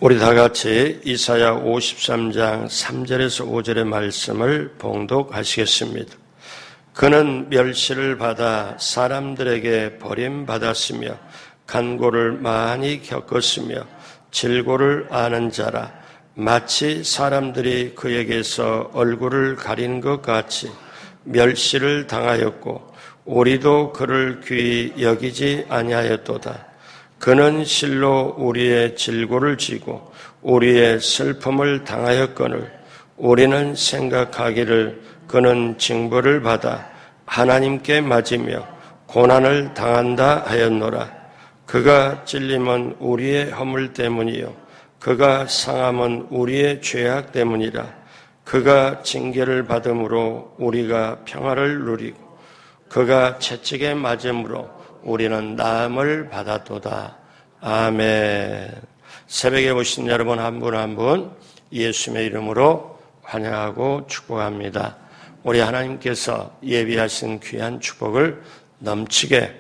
우리 다 같이 이사야 53장 3절에서 5절의 말씀을 봉독하시겠습니다. 그는 멸시를 받아 사람들에게 버림받았으며 간고를 많이 겪었으며 질고를 아는 자라. 마치 사람들이 그에게서 얼굴을 가린 것 같이 멸시를 당하였고 우리도 그를 귀히 여기지 아니하였도다. 그는 실로 우리의 질고를 지고 우리의 슬픔을 당하였거늘 우리는 생각하기를 그는 징벌을 받아 하나님께 맞으며 고난을 당한다 하였노라. 그가 찔림은 우리의 허물 때문이요 그가 상함은 우리의 죄악 때문이라. 그가 징계를 받음으로 우리가 평화를 누리고 그가 채찍에 맞음으로 우리는 나음을 받았도다. 아멘. 새벽에 오신 여러분 한 분 한 분 예수님의 이름으로 환영하고 축복합니다. 우리 하나님께서 예비하신 귀한 축복을 넘치게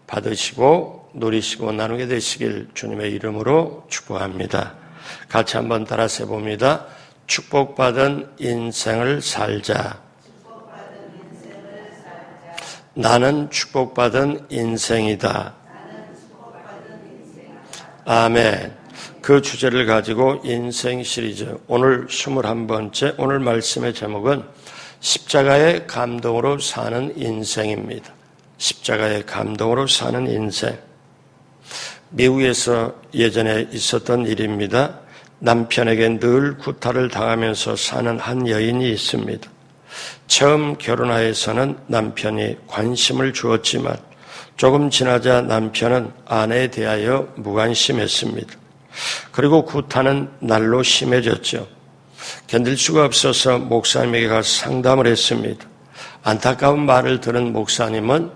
받으시고 누리시고 나누게 되시길 주님의 이름으로 축복합니다. 같이 한번 따라서 해봅니다. 축복받은 인생을 살자. 나는 축복받은 인생이다. 아멘. 그 주제를 가지고 인생 시리즈 오늘 21번째 오늘 말씀의 제목은 십자가의 감동으로 사는 인생입니다. 십자가의 감동으로 사는 인생. 미국에서 예전에 있었던 일입니다. 남편에게 늘 구타를 당하면서 사는 한 여인이 있습니다. 처음 결혼하여서는 남편이 관심을 주었지만 조금 지나자 남편은 아내에 대하여 무관심했습니다. 그리고 구타는 날로 심해졌죠. 견딜 수가 없어서 목사님에게 가서 상담을 했습니다. 안타까운 말을 들은 목사님은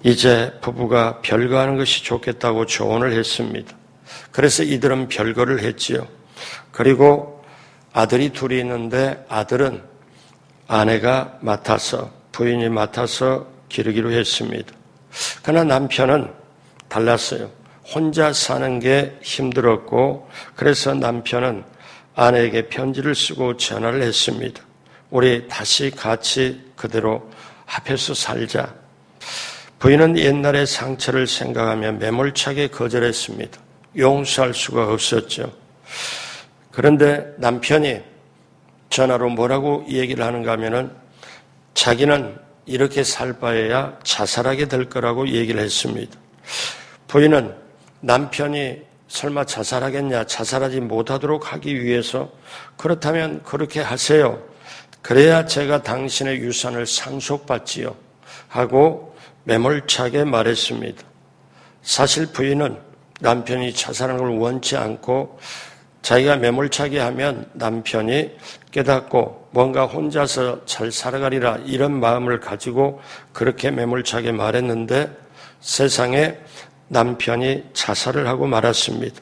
이제 부부가 별거하는 것이 좋겠다고 조언을 했습니다. 그래서 이들은 별거를 했지요. 그리고 아들이 둘이 있는데 아들은 아내가 맡아서 부인이 맡아서 기르기로 했습니다. 그러나 남편은 달랐어요. 혼자 사는 게 힘들었고 그래서 남편은 아내에게 편지를 쓰고 전화를 했습니다. 우리 다시 같이 그대로 합해서 살자. 부인은 옛날의 상처를 생각하며 매몰차게 거절했습니다. 용서할 수가 없었죠. 그런데 남편이 전화로 뭐라고 얘기를 하는가 하면은 자기는 이렇게 살 바에야 자살하게 될 거라고 얘기를 했습니다. 부인은 남편이 설마 자살하겠냐, 자살하지 못하도록 하기 위해서 그렇다면 그렇게 하세요. 그래야 제가 당신의 유산을 상속받지요. 하고 매몰차게 말했습니다. 사실 부인은 남편이 자살하는 걸 원치 않고 자기가 매몰차게 하면 남편이 깨닫고 뭔가 혼자서 잘 살아가리라 이런 마음을 가지고 그렇게 매몰차게 말했는데 세상에 남편이 자살을 하고 말았습니다.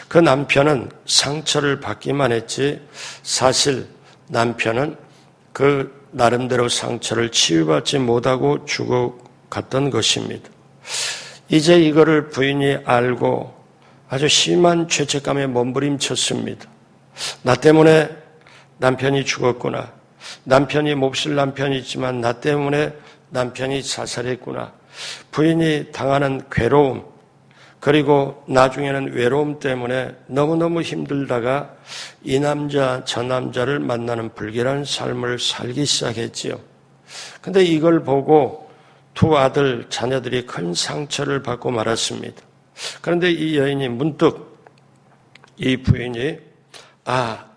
그 남편은 상처를 받기만 했지 사실 남편은 그 나름대로 상처를 치유받지 못하고 죽어갔던 것입니다. 이제 이거를 부인이 알고 아주 심한 죄책감에 몸부림쳤습니다. 나 때문에 남편이 죽었구나. 남편이 몹쓸 남편이지만 나 때문에 남편이 자살했구나. 부인이 당하는 괴로움 그리고 나중에는 외로움 때문에 너무너무 힘들다가 이 남자 저 남자를 만나는 불길한 삶을 살기 시작했지요. 근데 이걸 보고 두 아들 자녀들이 큰 상처를 받고 말았습니다. 그런데 이 여인이 문득 이 부인이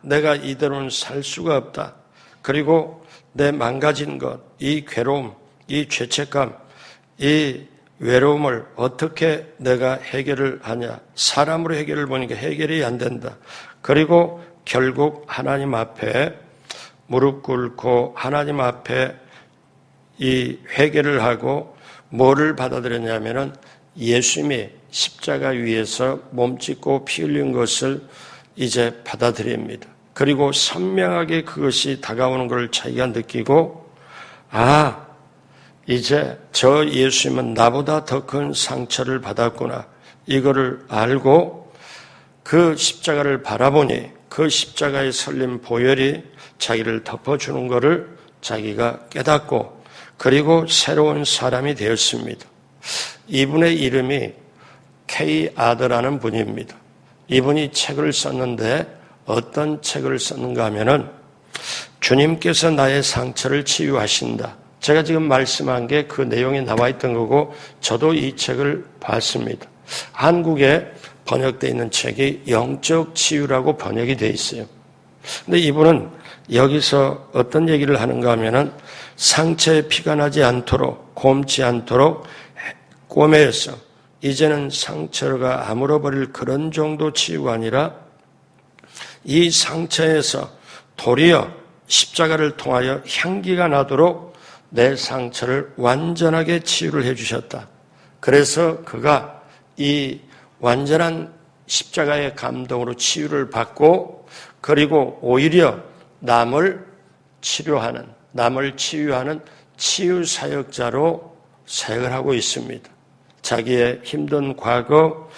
내가 이대로는 살 수가 없다. 그리고 내 망가진 것, 이 괴로움, 이 죄책감, 이 외로움을 어떻게 내가 해결을 하냐. 사람으로 해결을 보니까 해결이 안 된다. 그리고 결국 하나님 앞에 무릎 꿇고 하나님 앞에 이 회개를 하고 뭐를 받아들였냐면은 예수님이 십자가 위에서 몸짓고 피 흘린 것을 이제 받아들입니다. 그리고 선명하게 그것이 다가오는 것을 자기가 느끼고 이제 저 예수님은 나보다 더 큰 상처를 받았구나. 이거를 알고 그 십자가를 바라보니 그 십자가에 설린 보혈이 자기를 덮어주는 것을 자기가 깨닫고 그리고 새로운 사람이 되었습니다. 이분의 이름이 K 아더라는 분입니다. 이분이 책을 썼는데 어떤 책을 썼는가 하면은 주님께서 나의 상처를 치유하신다. 제가 지금 말씀한 게 그 내용이 나와 있던 거고 저도 이 책을 봤습니다. 한국에 번역되어 있는 책이 영적 치유라고 번역이 되어 있어요. 근데 이분은 여기서 어떤 얘기를 하는가 하면은 상처에 피가 나지 않도록 곪지 않도록 꿰매서 이제는 상처가 아물어버릴 그런 정도 치유가 아니라 이 상처에서 도리어 십자가를 통하여 향기가 나도록 내 상처를 완전하게 치유를 해주셨다. 그래서 그가 이 완전한 십자가의 감동으로 치유를 받고 그리고 오히려 남을 치료하는, 남을 치유하는 치유사역자로 사역을 하고 있습니다. 자기의 힘든 과거,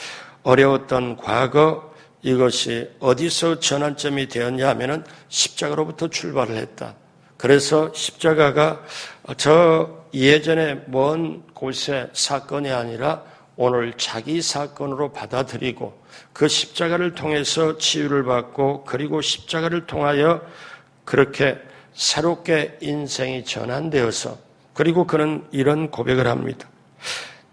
어려웠던 과거, 이것이 어디서 전환점이 되었냐 하면은 십자가로부터 출발을 했다. 그래서 십자가가 저 예전에 먼 곳의 사건이 아니라 오늘 자기 사건으로 받아들이고 그 십자가를 통해서 치유를 받고 그리고 십자가를 통하여 그렇게 새롭게 인생이 전환되어서 그리고 그는 이런 고백을 합니다.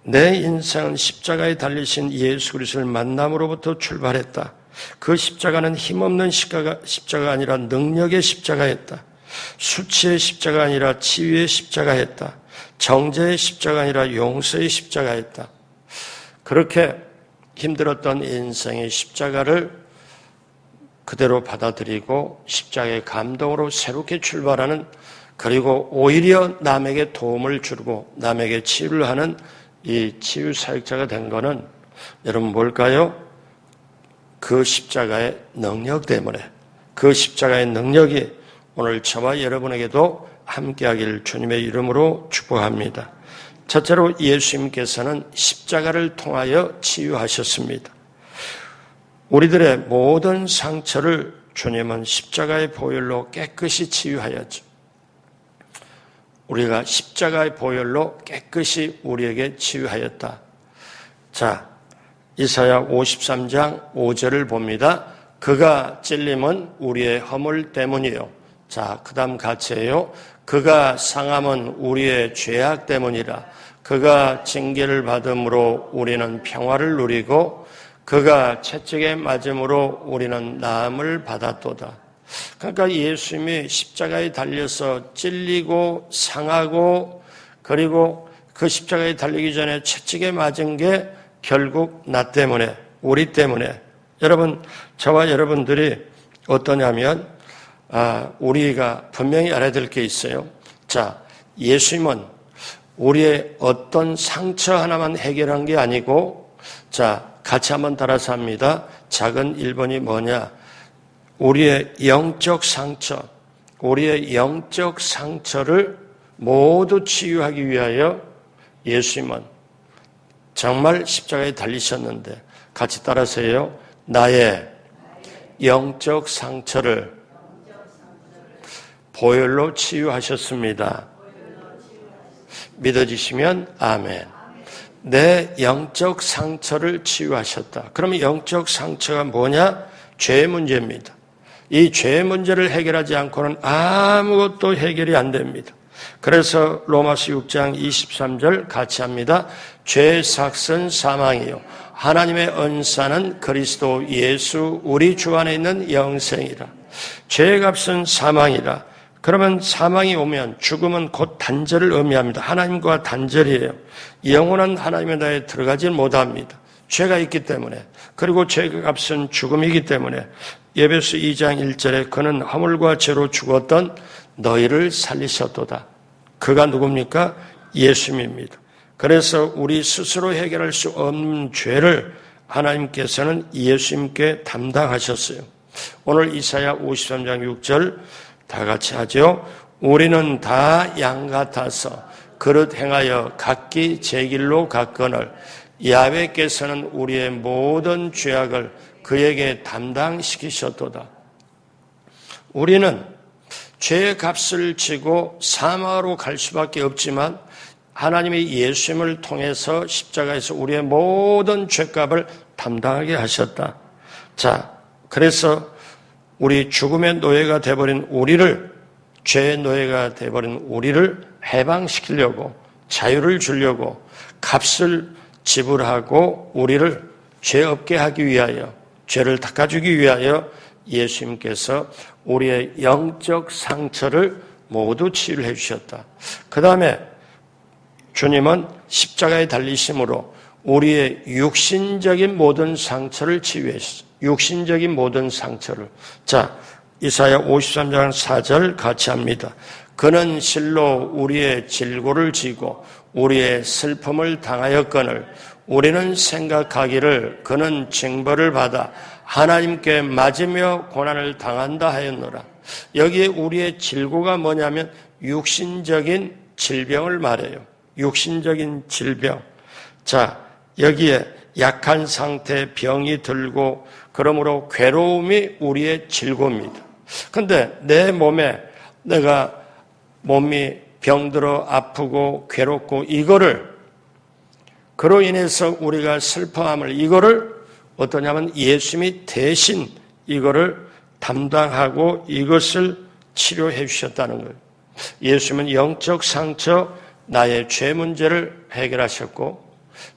내 인생은 십자가에 달리신 예수 그리스도를 만남으로부터 출발했다. 그 십자가는 힘없는 십자가 아니라 능력의 십자가였다. 수치의 십자가 아니라 치유의 십자가였다. 정죄의 십자가 아니라 용서의 십자가였다. 그렇게 힘들었던 인생의 십자가를 그대로 받아들이고 십자가의 감동으로 새롭게 출발하는 그리고 오히려 남에게 도움을 주고 남에게 치유를 하는 이 치유 사역자가 된 것은 여러분 뭘까요? 그 십자가의 능력 때문에 그 십자가의 능력이 오늘 저와 여러분에게도 함께하길 주님의 이름으로 축복합니다. 첫째로 예수님께서는 십자가를 통하여 치유하셨습니다. 우리들의 모든 상처를 주님은 십자가의 보혈로 깨끗이 치유하였죠. 우리가 십자가의 보혈로 깨끗이 우리에게 치유하였다. 자, 이사야 53장 5절을 봅니다. 그가 찔림은 우리의 허물 때문이요. 자, 그 다음 같이 해요. 그가 상함은 우리의 죄악 때문이라. 그가 징계를 받음으로 우리는 평화를 누리고 그가 채찍에 맞음으로 우리는 나음을 받았도다. 그러니까 예수님이 십자가에 달려서 찔리고 상하고 그리고 그 십자가에 달리기 전에 채찍에 맞은 게 결국 나 때문에 우리 때문에 여러분 저와 여러분들이 어떠냐면 우리가 분명히 알아야 될 게 있어요. 자, 예수님은 우리의 어떤 상처 하나만 해결한 게 아니고 자, 같이 한번 따라서 합니다. 작은 1번이 뭐냐? 우리의 영적 상처, 우리의 영적 상처를 모두 치유하기 위하여 예수님은 정말 십자가에 달리셨는데 같이 따라서 해요. 나의 영적 상처를 보혈로 치유하셨습니다. 믿어지시면 아멘. 내 영적 상처를 치유하셨다. 그러면 영적 상처가 뭐냐? 죄의 문제입니다. 이 죄의 문제를 해결하지 않고는 아무것도 해결이 안 됩니다. 그래서 로마서 6장 23절 같이 합니다. 죄의 삭은 사망이요 하나님의 은사는 그리스도 예수 우리 주 안에 있는 영생이라. 죄의 값은 사망이라. 그러면 사망이 오면 죽음은 곧 단절을 의미합니다. 하나님과 단절이에요. 영원한 하나님의 나라에 들어가지 못합니다. 죄가 있기 때문에 그리고 죄의 값은 죽음이기 때문에 에베소 2장 1절에 그는 허물과 죄로 죽었던 너희를 살리셨도다. 그가 누굽니까? 예수님입니다. 그래서 우리 스스로 해결할 수 없는 죄를 하나님께서는 예수님께 담당하셨어요. 오늘 이사야 53장 6절 다 같이 하죠. 우리는 다 양 같아서 그릇 행하여 각기 제 길로 갔거늘 야훼께서는 우리의 모든 죄악을 그에게 담당시키셨도다. 우리는 죄의 값을 지고 사망으로 갈 수밖에 없지만 하나님이 예수님을 통해서 십자가에서 우리의 모든 죄값을 담당하게 하셨다. 자, 그래서 우리 죽음의 노예가 되어버린 우리를, 죄의 노예가 되어버린 우리를 해방시키려고, 자유를 주려고 값을 지불하고 우리를 죄 없게 하기 위하여, 죄를 닦아주기 위하여 예수님께서 우리의 영적 상처를 모두 치유를 해주셨다. 그 다음에 주님은 십자가에 달리심으로 우리의 육신적인 모든 상처를 치유했어요. 육신적인 모든 상처를. 자, 이사야 53장 4절 같이 합니다. 그는 실로 우리의 질고를 지고 우리의 슬픔을 당하였거늘 우리는 생각하기를 그는 징벌을 받아 하나님께 맞으며 고난을 당한다 하였노라. 여기에 우리의 질고가 뭐냐면 육신적인 질병을 말해요. 육신적인 질병. 자, 여기에 약한 상태, 병이 들고 그러므로 괴로움이 우리의 질고입니다. 근데 내 몸에 내가 몸이 병들어 아프고 괴롭고 이거를 그로 인해서 우리가 슬퍼함을 이거를 어떠냐면 예수님이 대신 이거를 담당하고 이것을 치료해 주셨다는 거예요. 예수님은 영적 상처, 나의 죄 문제를 해결하셨고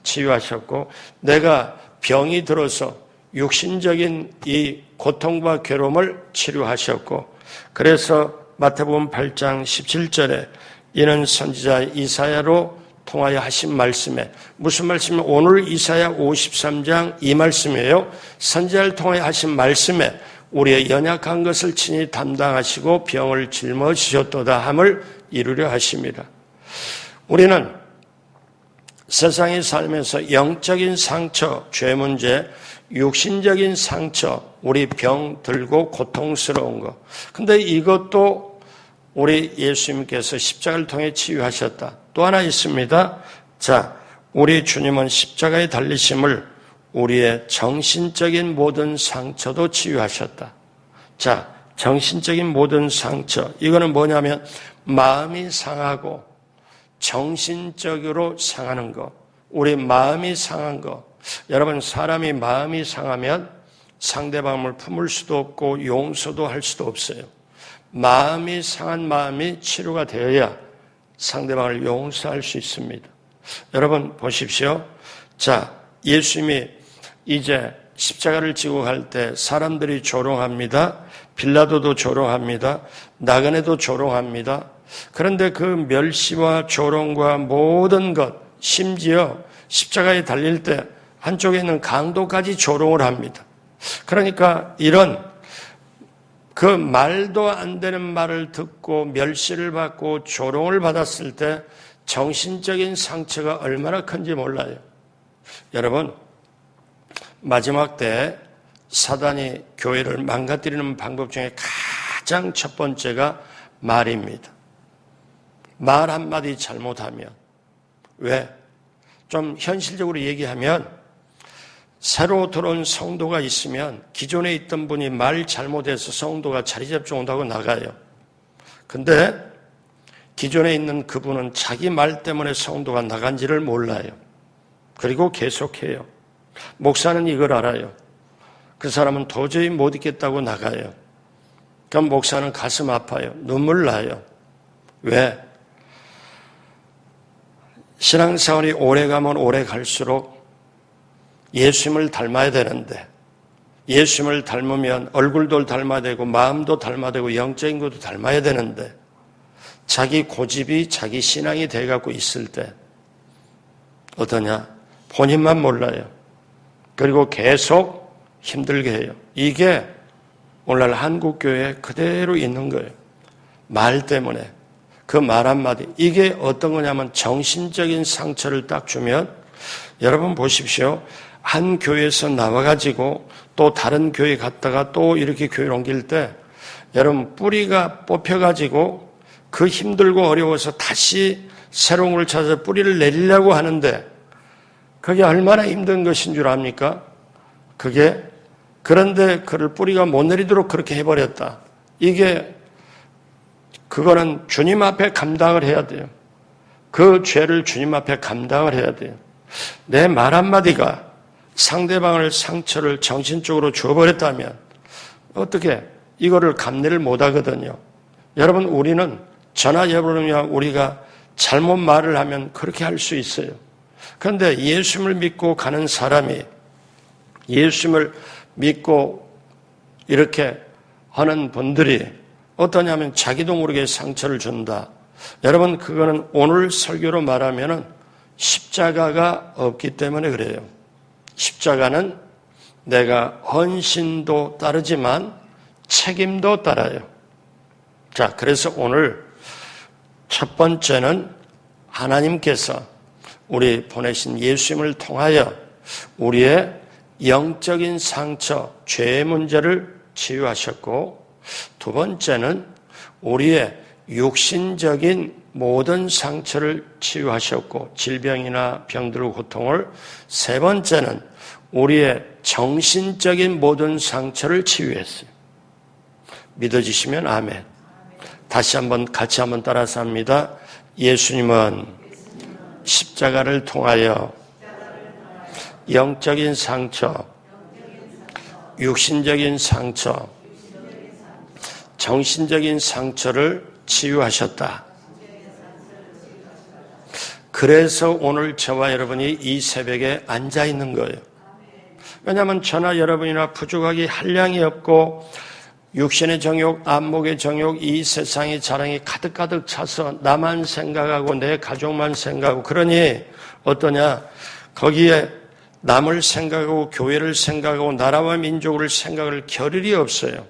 치유하셨고 내가 병이 들어서 육신적인 이 고통과 괴로움을 치료하셨고 그래서 마태복음 8장 17절에 이는 선지자 이사야로 통하여 하신 말씀에 무슨 말씀이면 오늘 이사야 53장 이 말씀이에요. 선지자를 통하여 하신 말씀에 우리의 연약한 것을 친히 담당하시고 병을 짊어지셨도다 함을 이루려 하십니다. 우리는 세상에 살면서 영적인 상처, 죄 문제, 육신적인 상처, 우리 병 들고 고통스러운 거. 근데 이것도 우리 예수님께서 십자가를 통해 치유하셨다. 또 하나 있습니다. 자, 우리 주님은 십자가에 달리심을 우리의 정신적인 모든 상처도 치유하셨다. 자, 정신적인 모든 상처. 이거는 뭐냐면 마음이 상하고 정신적으로 상하는 거. 우리 마음이 상한 거. 여러분, 사람이 마음이 상하면 상대방을 품을 수도 없고 용서도 할 수도 없어요. 마음이 상한 마음이 치료가 되어야 상대방을 용서할 수 있습니다. 여러분 보십시오. 자, 예수님이 이제 십자가를 지고 갈 때 사람들이 조롱합니다. 빌라도도 조롱합니다. 나그네도 조롱합니다. 그런데 그 멸시와 조롱과 모든 것, 심지어 십자가에 달릴 때 한쪽에 있는 강도까지 조롱을 합니다. 그러니까 이런 그 말도 안 되는 말을 듣고 멸시를 받고 조롱을 받았을 때 정신적인 상처가 얼마나 큰지 몰라요. 여러분, 마지막 때 사단이 교회를 망가뜨리는 방법 중에 가장 첫 번째가 말입니다. 말 한마디 잘못하면, 왜? 좀 현실적으로 얘기하면 새로 들어온 성도가 있으면 기존에 있던 분이 말 잘못해서 성도가 자리 잡지 못하고 나가요. 근데 기존에 있는 그분은 자기 말 때문에 성도가 나간지를 몰라요. 그리고 계속해요. 목사는 이걸 알아요. 그 사람은 도저히 못 있겠다고 나가요. 그럼 목사는 가슴 아파요. 눈물 나요. 왜? 신앙생활이 오래 가면 오래 갈수록 예수님을 닮아야 되는데 예수님을 닮으면 얼굴도 닮아야 되고 마음도 닮아야 되고 영적인 것도 닮아야 되는데 자기 고집이 자기 신앙이 돼갖고 있을 때 어떠냐? 본인만 몰라요. 그리고 계속 힘들게 해요. 이게 오늘날 한국교회에 그대로 있는 거예요. 말 때문에 그 말 한마디 이게 어떤 거냐면 정신적인 상처를 딱 주면 여러분 보십시오. 한 교회에서 나와가지고 또 다른 교회 갔다가 또 이렇게 교회를 옮길 때 여러분 뿌리가 뽑혀가지고 그 힘들고 어려워서 다시 새로운 걸 찾아서 뿌리를 내리려고 하는데 그게 얼마나 힘든 것인 줄 압니까? 그게 그런데 그를 뿌리가 못 내리도록 그렇게 해버렸다. 그거는 주님 앞에 감당을 해야 돼요. 그 죄를 주님 앞에 감당을 해야 돼요. 내 말 한마디가 상대방을 상처를 정신적으로 주어버렸다면 어떻게 이거를 감내를 못하거든요. 여러분, 우리는 저나 여러분이나 우리가 잘못 말을 하면 그렇게 할 수 있어요. 그런데 예수님을 믿고 가는 사람이 예수님을 믿고 이렇게 하는 분들이 어떠냐면 자기도 모르게 상처를 준다. 여러분, 그거는 오늘 설교로 말하면은 십자가가 없기 때문에 그래요. 십자가는 내가 헌신도 따르지만 책임도 따라요. 자, 그래서 오늘 첫 번째는 하나님께서 우리 보내신 예수님을 통하여 우리의 영적인 상처, 죄의 문제를 치유하셨고, 두 번째는 우리의 육신적인 모든 상처를 치유하셨고, 질병이나 병들의 고통을, 세 번째는 우리의 정신적인 모든 상처를 치유했어요. 믿어지시면 아멘. 다시 한번 같이 한번 따라서 합니다. 예수님은 십자가를 통하여 영적인 상처, 육신적인 상처, 정신적인 상처를 치유하셨다. 그래서 오늘 저와 여러분이 이 새벽에 앉아 있는 거예요. 왜냐하면 저나 여러분이나 부족하기 한량이 없고 육신의 정욕, 안목의 정욕, 이 세상의 자랑이 가득가득 차서 나만 생각하고 내 가족만 생각하고, 그러니 어떠냐, 거기에 남을 생각하고 교회를 생각하고 나라와 민족을 생각할 겨를이 없어요.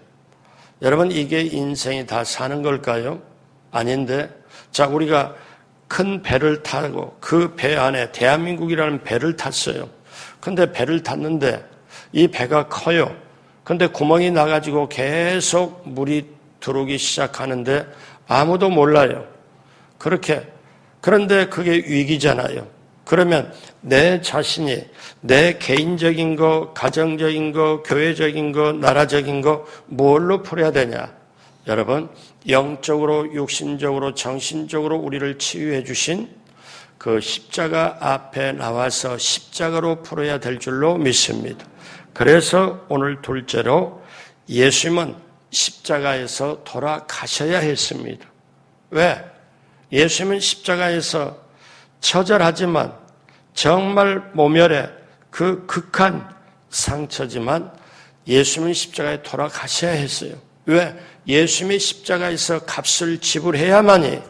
여러분, 이게 인생이 다 사는 걸까요? 아닌데, 자, 우리가 큰 배를 타고 그 배 안에 대한민국이라는 배를 탔어요. 근데 배를 탔는데 이 배가 커요. 근데 구멍이 나가지고 계속 물이 들어오기 시작하는데 아무도 몰라요. 그런데 그게 위기잖아요. 그러면 내 자신이 내 개인적인 거, 가정적인 거, 교회적인 거, 나라적인 거 뭘로 풀어야 되냐? 여러분, 영적으로, 육신적으로, 정신적으로 우리를 치유해 주신 그 십자가 앞에 나와서 십자가로 풀어야 될 줄로 믿습니다. 그래서 오늘 둘째로 예수님은 십자가에서 돌아가셔야 했습니다. 왜? 예수님은 십자가에서 처절하지만 정말 모멸의 그 극한 상처지만 예수님은 십자가에 돌아가셔야 했어요. 왜? 예수님이 십자가에서 값을 지불해야만이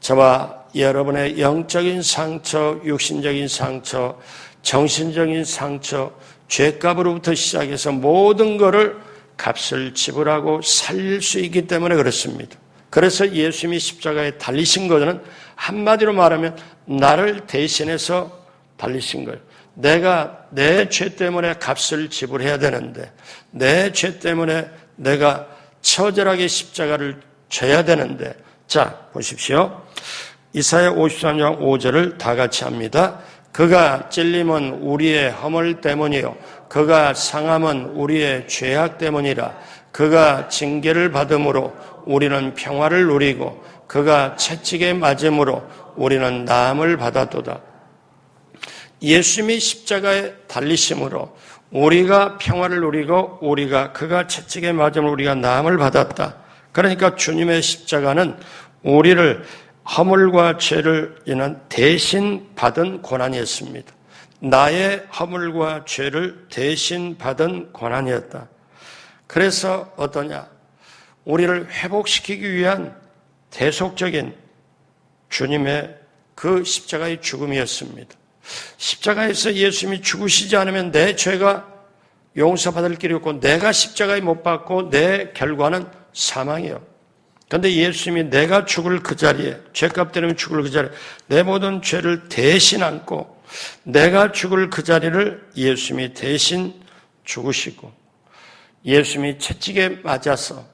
저와 여러분의 영적인 상처, 육신적인 상처, 정신적인 상처, 죄값으로부터 시작해서 모든 것을 값을 지불하고 살릴 수 있기 때문에 그렇습니다. 그래서 예수님이 십자가에 달리신 것은 한마디로 말하면 나를 대신해서 달리신 거예요. 내가 내 죄 때문에 값을 지불해야 되는데, 내 죄 때문에 내가 처절하게 십자가를 져야 되는데, 자, 보십시오. 이사야 53장 5절을 다 같이 합니다. 그가 찔림은 우리의 허물 때문이요 그가 상함은 우리의 죄악 때문이라. 그가 징계를 받음으로 우리는 평화를 누리고 그가 채찍에 맞음으로 우리는 나음을 받았도다. 예수님이 십자가에 달리심으로 우리가 평화를 누리고 그가 채찍에 맞음으로 우리가 나음을 받았다. 그러니까 주님의 십자가는 우리를 허물과 죄를 인한 대신 받은 고난이었습니다. 나의 허물과 죄를 대신 받은 고난이었다. 그래서 어떠냐? 우리를 회복시키기 위한 대속적인 주님의 그 십자가의 죽음이었습니다. 십자가에서 예수님이 죽으시지 않으면 내 죄가 용서받을 길이 없고 내가 십자가에 못 박고 내 결과는 사망이요. 그런데 예수님이 내가 죽을 그 자리에, 죄값 때문에 죽을 그 자리에 내 모든 죄를 대신 안고 내가 죽을 그 자리를 예수님이 대신 죽으시고 예수님이 채찍에 맞아서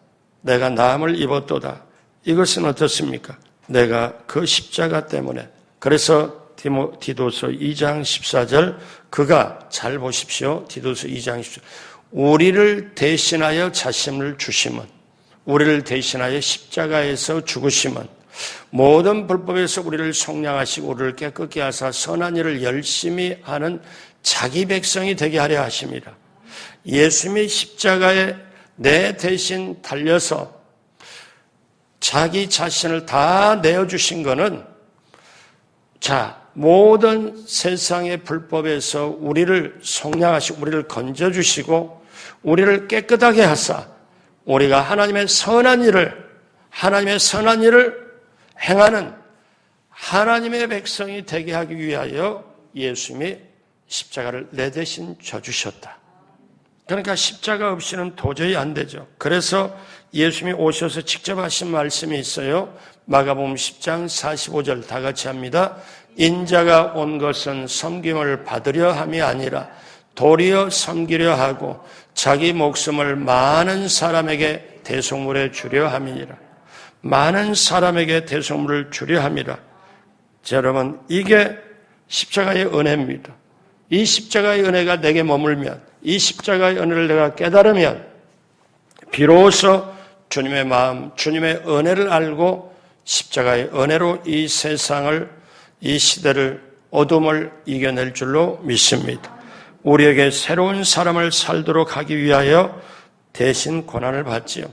내가 나음을 입었도다. 이것은 어떻습니까? 내가 그 십자가 때문에. 그래서 디도서 2장 14절 그가 잘 보십시오. 디도서 2장 14절 우리를 대신하여 자신을 주심은, 우리를 대신하여 십자가에서 죽으심은, 모든 불법에서 우리를 속량하시고 우리를 깨끗게 하사 선한 일을 열심히 하는 자기 백성이 되게 하려 하심이라. 예수님이 십자가에 내 대신 달려서 자기 자신을 다 내어주신 것은, 모든 세상의 불법에서 우리를 속량하시고 우리를 건져주시고 우리를 깨끗하게 하사 우리가 하나님의 선한 일을 행하는 하나님의 백성이 되게 하기 위하여 예수님이 십자가를 내 대신 져주셨다. 그러니까 십자가 없이는 도저히 안 되죠. 그래서 예수님이 오셔서 직접 하신 말씀이 있어요. 마가복음 10장 45절 다 같이 합니다. 인자가 온 것은 섬김을 받으려 함이 아니라 도리어 섬기려 하고 자기 목숨을 많은 사람에게 대속물에 주려 함이니라. 많은 사람에게 대속물을 주려 함이라. 자, 여러분, 이게 십자가의 은혜입니다. 이 십자가의 은혜가 내게 머물면, 이 십자가의 은혜를 내가 깨달으면 비로소 주님의 마음, 주님의 은혜를 알고 십자가의 은혜로 이 세상을, 이 시대를, 어둠을 이겨낼 줄로 믿습니다. 우리에게 새로운 사람을 살도록 하기 위하여 대신 고난을 받지요.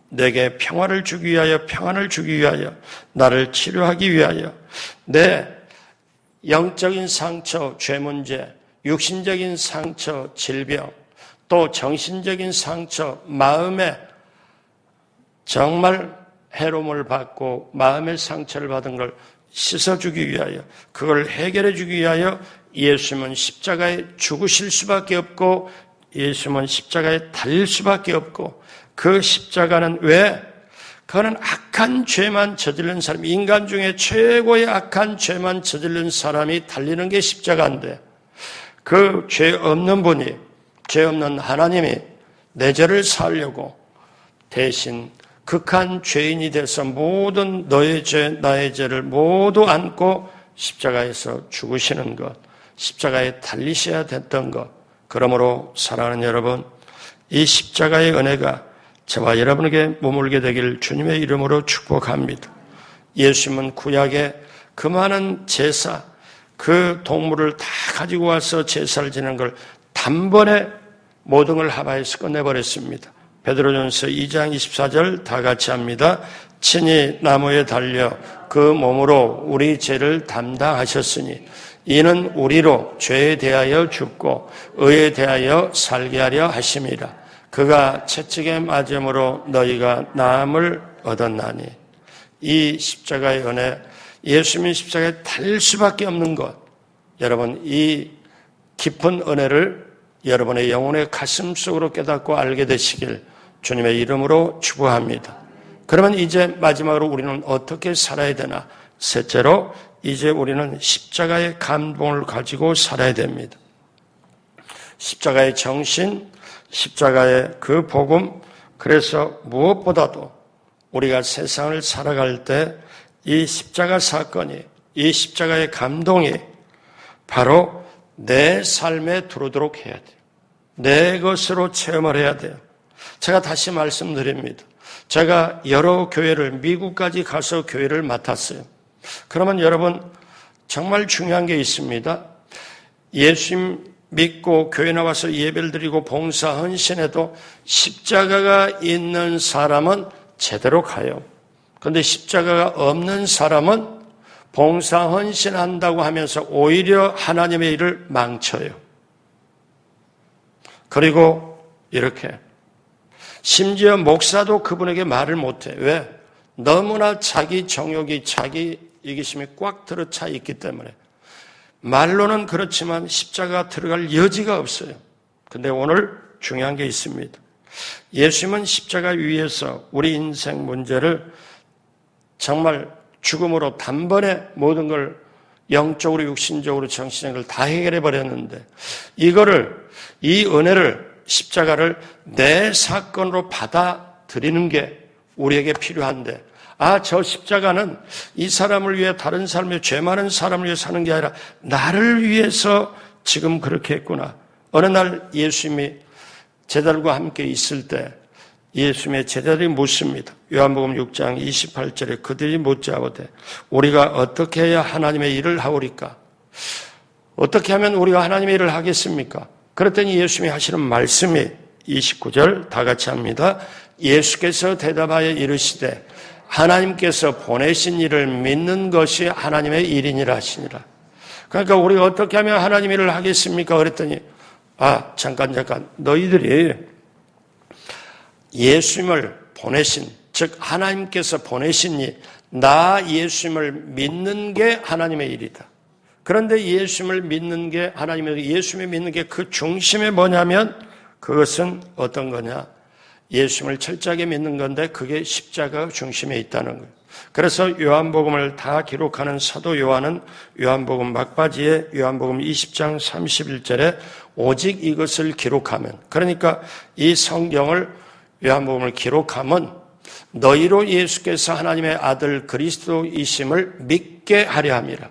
내게 평화를 주기 위하여, 평안을 주기 위하여, 나를 치료하기 위하여, 내 영적인 상처, 죄 문제, 육신적인 상처, 질병, 또 정신적인 상처, 마음에 정말 해로움을 받고 마음의 상처를 받은 걸 씻어주기 위하여, 그걸 해결해주기 위하여 예수님은 십자가에 죽으실 수밖에 없고 예수님은 십자가에 달릴 수밖에 없고, 그 십자가는 왜? 그거는 악한 죄만 저지른 사람, 인간 중에 최고의 악한 죄만 저지른 사람이 달리는 게 십자가인데, 그 죄 없는 분이, 죄 없는 하나님이 내 죄를 사하려고 대신 극한 죄인이 돼서 모든 너의 죄, 나의 죄를 모두 안고 십자가에서 죽으시는 것, 십자가에 달리셔야 됐던 것. 그러므로 사랑하는 여러분, 이 십자가의 은혜가 저와 여러분에게 머물게 되길 주님의 이름으로 축복합니다. 예수님은 구약에 그 많은 제사, 그 동물을 다 가지고 와서 제사를 지내는 걸 단번에 모든 걸 하바에서 끝내버렸습니다. 베드로전서 2장 24절 다 같이 합니다. 친히 나무에 달려 그 몸으로 우리 죄를 담당하셨으니 이는 우리로 죄에 대하여 죽고 의에 대하여 살게 하려 하심이라. 그가 채찍에 맞음으로 너희가 나음을 얻었나니. 이 십자가의 은혜, 예수님이 십자가에 달릴 수밖에 없는 것, 여러분, 이 깊은 은혜를 여러분의 영혼의 가슴 속으로 깨닫고 알게 되시길 주님의 이름으로 축복합니다. 그러면 이제 마지막으로 우리는 어떻게 살아야 되나? 셋째로, 이제 우리는 십자가의 감동을 가지고 살아야 됩니다. 십자가의 정신, 십자가의 그 복음, 그래서 무엇보다도 우리가 세상을 살아갈 때 이 십자가 사건이, 이 십자가의 감동이 바로 내 삶에 들어오도록 해야 돼요. 내 것으로 체험을 해야 돼요. 제가 다시 말씀드립니다. 제가 여러 교회를, 미국까지 가서 교회를 맡았어요. 그러면 여러분, 정말 중요한 게 있습니다. 예수님 믿고 교회 나와서 예배를 드리고 봉사 헌신해도 십자가가 있는 사람은 제대로 가요. 그런데 십자가가 없는 사람은 봉사 헌신한다고 하면서 오히려 하나님의 일을 망쳐요. 그리고 이렇게 심지어 목사도 그분에게 말을 못해. 왜? 너무나 자기 정욕이, 자기 이기심이 꽉 들어차 있기 때문에. 말로는 그렇지만 십자가 들어갈 여지가 없어요. 근데 오늘 중요한 게 있습니다. 예수님은 십자가 위에서 우리 인생 문제를 정말 죽음으로 단번에 모든 걸 영적으로, 육신적으로, 정신적으로 다 해결해 버렸는데, 이 은혜를, 십자가를 내 사건으로 받아들이는 게 우리에게 필요한데, 저 십자가는 이 사람을 위해, 다른 사람의 죄 많은 사람을 위해 사는 게 아니라 나를 위해서 지금 그렇게 했구나. 어느 날 예수님이 제자들과 함께 있을 때 예수님의 제자들이 묻습니다. 요한복음 6장 28절에 그들이 묻자오되 우리가 어떻게 해야 하나님의 일을 하오리까? 어떻게 하면 우리가 하나님의 일을 하겠습니까? 그랬더니 예수님이 하시는 말씀이 29절 다 같이 합니다. 예수께서 대답하여 이르시되 하나님께서 보내신 일을 믿는 것이 하나님의 일이니라 하시니라. 그러니까 우리가 어떻게 하면 하나님 일을 하겠습니까? 그랬더니 잠깐 너희들이 예수님을 보내신, 즉 하나님께서 보내신 나 예수님을 믿는 게 하나님의 일이다. 그런데 예수님을 믿는 게 예수님을 믿는 게 그 중심이 뭐냐면 그것은 어떤 거냐? 예수님을 철저하게 믿는 건데 그게 십자가 중심에 있다는 거예요. 그래서 요한복음을 다 기록하는 사도 요한은 요한복음 막바지에 요한복음 20장 31절에 오직 이것을 기록하면, 그러니까 이 성경을 요한복음을 기록하면 너희로 예수께서 하나님의 아들 그리스도이심을 믿게 하려 함이라.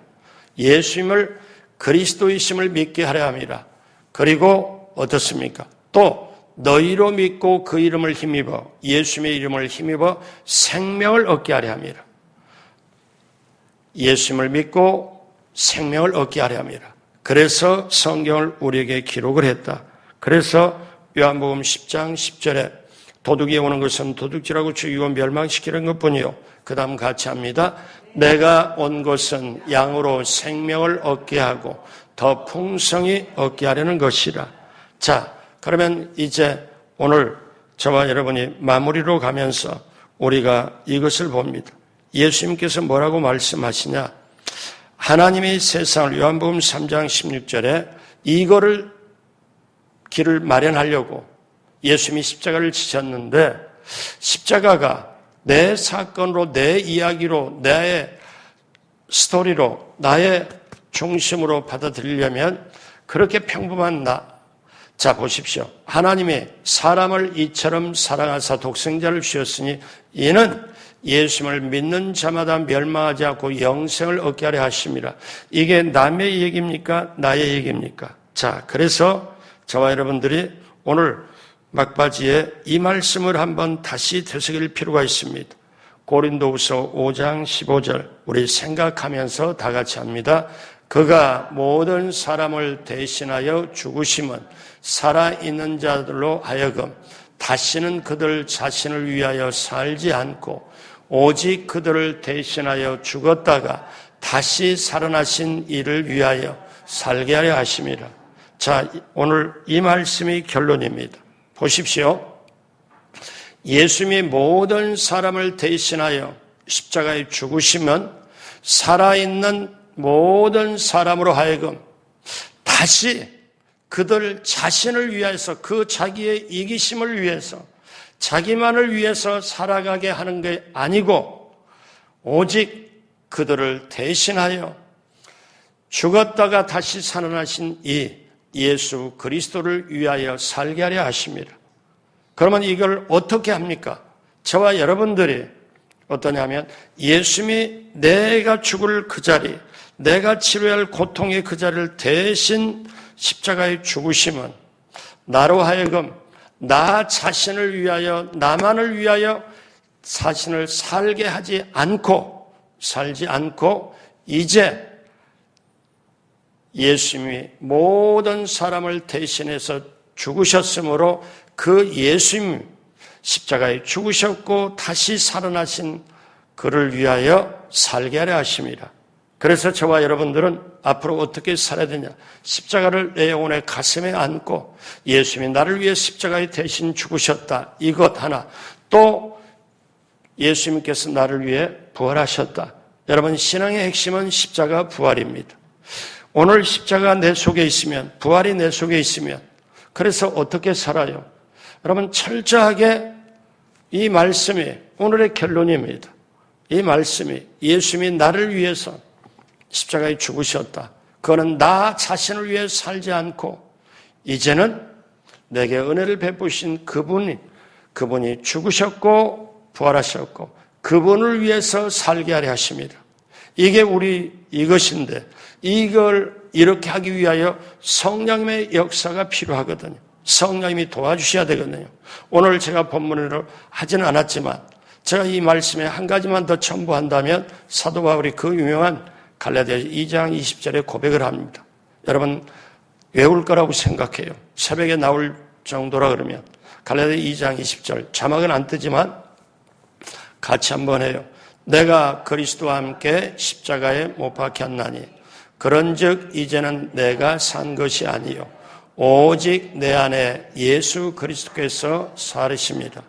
예수님을 그리스도이심을 믿게 하려 함이라. 그리고 어떻습니까? 또 너희로 믿고 그 이름을 힘입어 예수님의 이름을 힘입어 생명을 얻게 하려 함이라. 예수님을 믿고 생명을 얻게 하려 함이라. 그래서 성경을 우리에게 기록을 했다. 그래서 요한복음 10장 10절에 도둑이 오는 것은 도둑질하고 죽이고 멸망시키는 것뿐이요. 그 다음 같이 합니다. 내가 온 것은 양으로 생명을 얻게 하고 더 풍성히 얻게 하려는 것이라. 자, 그러면 이제 오늘 저와 여러분이 마무리로 가면서 우리가 이것을 봅니다. 예수님께서 뭐라고 말씀하시냐? 하나님이 세상을 요한복음 3장 16절에 이거를 길을 마련하려고 예수님이 십자가를 지셨는데 십자가가 내 사건으로 내 이야기로 나의 스토리로 나의 중심으로 받아들이려면 그렇게 평범한 자 보십시오. 하나님이 사람을 이처럼 사랑하사 독생자를 주셨으니 이는 예수님을 믿는 자마다 멸망하지 않고 영생을 얻게 하려 하심이라. 이게 남의 얘기입니까? 나의 얘기입니까? 자, 그래서 저와 여러분들이 오늘 막바지에 이 말씀을 한번 다시 되새길 필요가 있습니다. 고린도후서 5장 15절 우리 생각하면서 다 같이 합니다. 그가 모든 사람을 대신하여 죽으심은 살아있는 자들로 하여금 다시는 그들 자신을 위하여 살지 않고 오직 그들을 대신하여 죽었다가 다시 살아나신 이를 위하여 살게 하려 하심이라. 자, 오늘 이 말씀이 결론입니다. 보십시오. 예수님이 모든 사람을 대신하여 십자가에 죽으시면 살아있는 모든 사람으로 하여금 다시 그들 자신을 위해서 그 자기의 이기심을 위해서 자기만을 위해서 살아가게 하는 게 아니고 오직 그들을 대신하여 죽었다가 다시 살아나신 이 예수 그리스도를 위하여 살게 하려 하십니다. 그러면 이걸 어떻게 합니까? 저와 여러분들이 어떠냐면 예수님이 내가 죽을 그 자리, 내가 치료해야 할 고통의 그 자리를 대신 십자가에 죽으심은 나로 하여금 나 자신을 위하여 나만을 위하여 자신을 살게 하지 않고 살지 않고 이제 예수님이 모든 사람을 대신해서 죽으셨으므로 그 예수님 십자가에 죽으셨고 다시 살아나신 그를 위하여 살게 하려 하심이라. 그래서 저와 여러분들은 앞으로 어떻게 살아야 되냐? 십자가를 내 영혼의 가슴에 안고 예수님이 나를 위해 십자가에 대신 죽으셨다. 이것 하나. 또 예수님께서 나를 위해 부활하셨다. 여러분, 신앙의 핵심은 십자가 부활입니다. 오늘 십자가 내 속에 있으면, 부활이 내 속에 있으면, 그래서 어떻게 살아요? 여러분, 철저하게 이 말씀이 오늘의 결론입니다. 이 말씀이 예수님이 나를 위해서 십자가에 죽으셨다. 그거는 나 자신을 위해 살지 않고 이제는 내게 은혜를 베푸신 그분이 죽으셨고 부활하셨고 그분을 위해서 살게 하려 하십니다. 이게 이것인데 이걸 이렇게 하기 위하여 성령의 역사가 필요하거든요. 성령님이 도와주셔야 되거든요. 오늘 제가 본문으로 하지는 않았지만 제가 이 말씀에 한 가지만 더 첨부한다면 사도 바울이 그 유명한 갈라디아서 2장 20절에 고백을 합니다. 여러분 외울 거라고 생각해요. 새벽에 나올 정도라 그러면 갈라디아 2장 20절 자막은 안 뜨지만 같이 한번 해요. 내가 그리스도와 함께 십자가에 못 박혔나니 그런즉 이제는 내가 산 것이 아니요 오직 내 안에 예수 그리스도께서 살으십니다.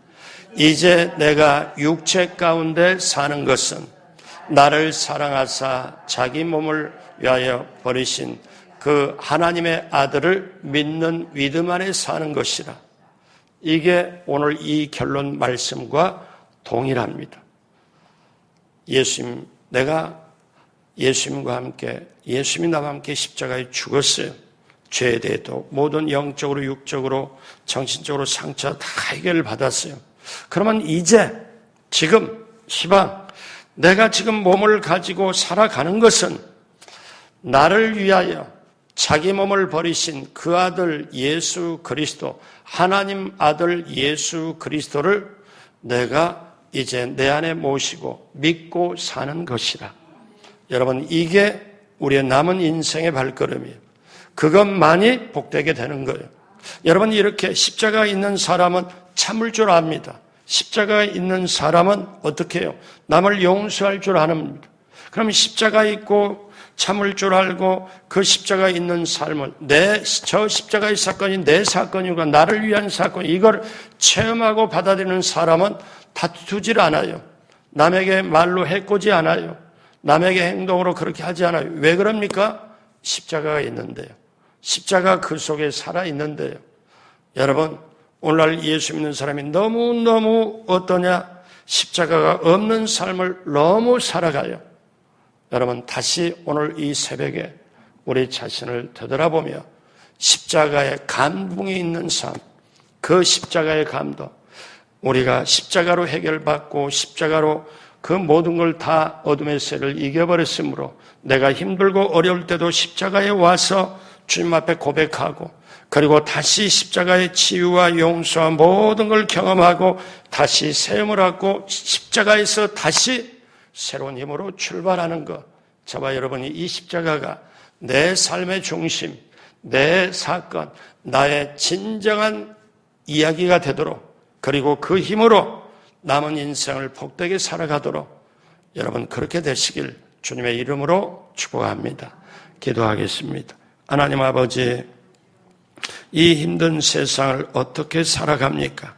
이제 내가 육체 가운데 사는 것은 나를 사랑하사 자기 몸을 위하여 버리신 그 하나님의 아들을 믿는 믿음 안에 사는 것이라. 이게 오늘 이 결론 말씀과 동일합니다. 내가 예수님과 함께, 예수님이 나와 함께 십자가에 죽었어요. 죄에 대해도 모든 영적으로, 육적으로, 정신적으로 상처 다 해결을 받았어요. 그러면 이제, 지금, 시방, 내가 지금 몸을 가지고 살아가는 것은 나를 위하여 자기 몸을 버리신 그 아들 예수 그리스도, 하나님 아들 예수 그리스도를 내가 이제 내 안에 모시고 믿고 사는 것이라. 여러분, 이게 우리의 남은 인생의 발걸음이에요. 그것만이 복되게 되는 거예요. 여러분, 이렇게 십자가에 있는 사람은 참을 줄 압니다. 십자가에 있는 사람은 어떻게 해요? 남을 용서할 줄 아는. 그럼 십자가에 있고 참을 줄 알고 그 십자가에 있는 삶을 저 십자가의 사건이 내 사건이고 나를 위한 사건, 이걸 체험하고 받아들이는 사람은 다투질 않아요. 남에게 말로 해코지 않아요. 남에게 행동으로 그렇게 하지 않아요. 왜 그럽니까? 십자가가 있는데요. 십자가 그 속에 살아있는데요. 여러분, 오늘날 예수 믿는 사람이 너무너무 어떠냐? 십자가가 없는 삶을 너무 살아가요. 여러분, 다시 오늘 이 새벽에 우리 자신을 되돌아보며 십자가의 감동이 있는 삶, 그 십자가의 감동, 우리가 십자가로 해결받고 십자가로 그 모든 걸 다 어둠의 세를 이겨버렸으므로 내가 힘들고 어려울 때도 십자가에 와서 주님 앞에 고백하고 그리고 다시 십자가의 치유와 용서와 모든 걸 경험하고 다시 세움을 얻고 십자가에서 다시 새로운 힘으로 출발하는 것. 저와 여러분이 이 십자가가 내 삶의 중심, 내 사건, 나의 진정한 이야기가 되도록 그리고 그 힘으로 남은 인생을 복되게 살아가도록 여러분 그렇게 되시길 주님의 이름으로 축복합니다. 기도하겠습니다. 하나님 아버지, 이 힘든 세상을 어떻게 살아갑니까?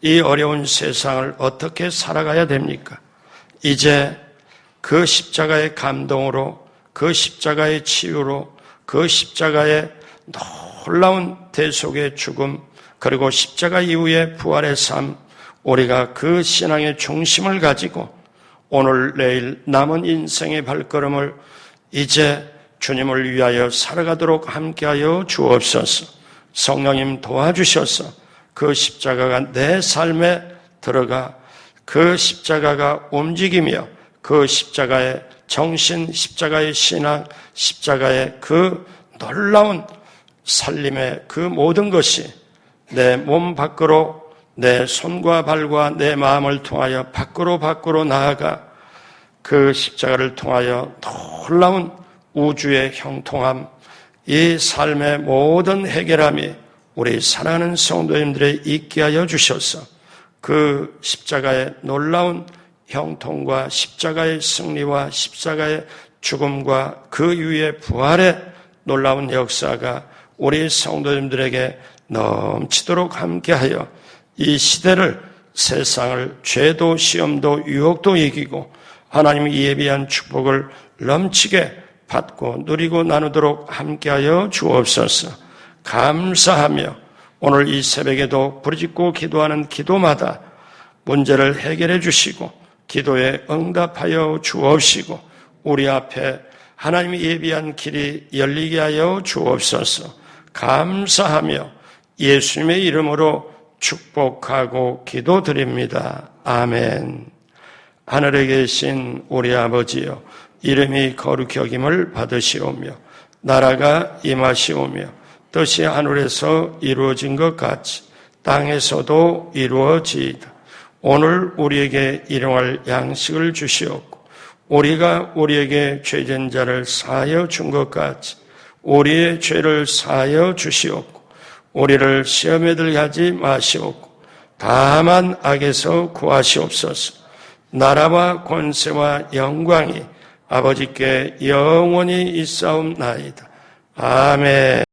이 어려운 세상을 어떻게 살아가야 됩니까? 이제 그 십자가의 감동으로, 그 십자가의 치유로, 그 십자가의 놀라운 대속의 죽음, 그리고 십자가 이후의 부활의 삶, 우리가 그 신앙의 중심을 가지고 오늘 내일 남은 인생의 발걸음을 이제 주님을 위하여 살아가도록 함께하여 주옵소서. 성령님 도와주셔서 그 십자가가 내 삶에 들어가 그 십자가가 움직이며 그 십자가의 정신, 십자가의 신앙, 십자가의 그 놀라운 살림의 그 모든 것이 내 몸 밖으로 내 손과 발과 내 마음을 통하여 밖으로 나아가 그 십자가를 통하여 놀라운 우주의 형통함, 이 삶의 모든 해결함이 우리 사랑하는 성도님들의 있게 하여 주셔서 그 십자가의 놀라운 형통과 십자가의 승리와 십자가의 죽음과 그 이후의 부활의 놀라운 역사가 우리 성도님들에게 넘치도록 함께하여 이 시대를, 세상을 죄도 시험도 유혹도 이기고 하나님이 예비한 축복을 넘치게 받고 누리고 나누도록 함께하여 주옵소서. 감사하며 오늘 이 새벽에도 부르짖고 기도하는 기도마다 문제를 해결해 주시고 기도에 응답하여 주옵시고 우리 앞에 하나님이 예비한 길이 열리게 하여 주옵소서. 감사하며 예수님의 이름으로 축복하고 기도드립니다. 아멘. 하늘에 계신 우리 아버지여, 이름이 거룩히 여김을 받으시오며 나라가 임하시오며 뜻이 하늘에서 이루어진 것 같이 땅에서도 이루어지이다. 오늘 우리에게 일용할 양식을 주시옵고 우리가 우리에게 죄진 자를 사하여 준 것 같이 우리의 죄를 사하여 주시옵고 우리를 시험에 들게 하지 마시옵고 다만 악에서 구하시옵소서. 나라와 권세와 영광이 아버지께 영원히 있사옵나이다. 아멘.